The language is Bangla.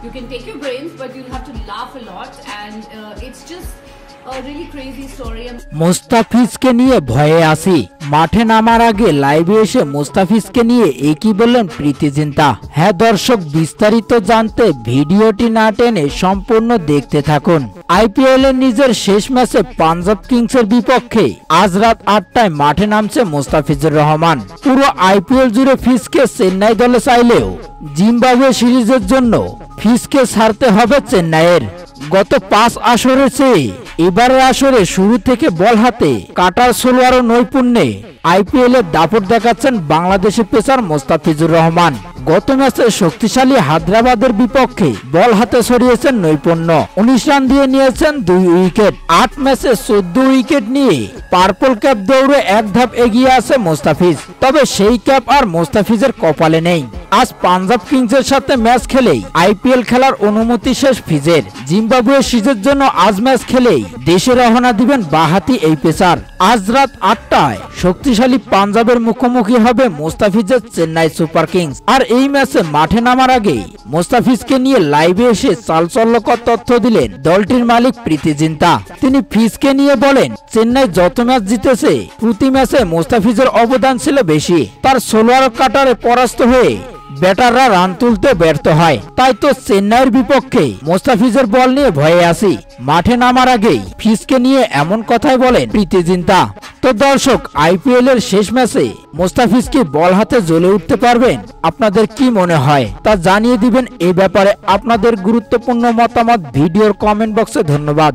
You can take your brains, but you'll have to laugh a lot, and it's just a really crazy story. মুস্তাফিজকে নিয়ে ভয়ে আছি, মাঠে নামার আগে লাইভে এসে মুস্তাফিজকে নিয়ে একই বললেন প্রীতি জিন্তা। হ্যাঁ দর্শক, বিস্তারিত জানতে ভিডিওটি না টেনে সম্পূর্ণ দেখতে থাকুন। আইপিএল এর নিজের শেষ ম্যাচে পাঞ্জাব কিংসের বিপক্ষে আজ রাত 8টায় মাঠে নামছে মুস্তাফিজুর রহমান। পুরো আইপিএল জুড়ে ফিসকে চেন্নাই দলে চাইলেও জিম্বাবুয়ে সিরিজের জন্য ফিসকে ছাড়তে হবে চেন্নাইয়ের। গত 5 আসরের চেয়ে এবারের আসরে শুরু থেকে বল হাতে কাটার সোলোয়ার ও নৈপুণ্যে আইপিএল এর দাপট দেখাচ্ছেন বাংলাদেশি পেসার মুস্তাফিজুর রহমান। গত ম্যাচে শক্তিশালী হায়দ্রাবাদের বিপক্ষে বল হাতে ছড়িয়েছেন নৈপুণ্য, 19 রান দিয়ে নিয়েছেন 2 উইকেট। 8 ম্যাচে 14 উইকেট নিয়ে পার্পল ক্যাপ দৌড়ে এক ধাপ এগিয়ে আছে মুস্তাফিজ। তবে সেই ক্যাপ আর মুস্তাফিজের কপালে নেই। আজ পাঞ্জাব কিংসের সাথে ম্যাচ খেলেই আইপিএল খেলার অনুমতি শেষ ফিজের। জিম্বাবুয়ে সিরিজের জন্য আজ ম্যাচ খেলেই দেশে রওনা দিবেন বাঁহাতি এই পেসার। আজ রাত 8টায় শক্তিশালী পাঞ্জাবের মুখোমুখি হবে মুস্তাফিজের চেন্নাই সুপার কিংস। আর এই ম্যাচে মাঠে নামার আগেই মুস্তাফিজকে নিয়ে লাইভে এসে চালচল্যকর তথ্য দিলেন দলটির মালিক প্রীতি জিন্তা। তিনি ফিজকে নিয়ে বলেন, চেন্নাই যত ম্যাচ জিতেছে প্রতি ম্যাচে মুস্তাফিজের অবদান ছিল বেশি। তার সোলোয়ার কাটারে পরাস্ত হয়ে ব্যাটাররা রান তুলতে ব্যর্থ হয়, তাই তো চেন্নাইয়ের বিপক্ষে মুস্তাফিজের বল নিয়ে ভয়ে আছি। মাঠে নামার আগেই ফিজকে নিয়ে এমন কথাই বলেন প্রীতি জিন্তা। তো দর্শক, আইপিএল এর শেষ ম্যাচে মুস্তাফিজ কি বল হাতে জ্বলে উঠতে পারবেন? আপনাদের কি মনে হয় তা জানিয়ে দিবেন। এই ব্যাপারে আপনাদের গুরুত্বপূর্ণ মতামত ভিডিওর কমেন্ট বক্সে। ধন্যবাদ।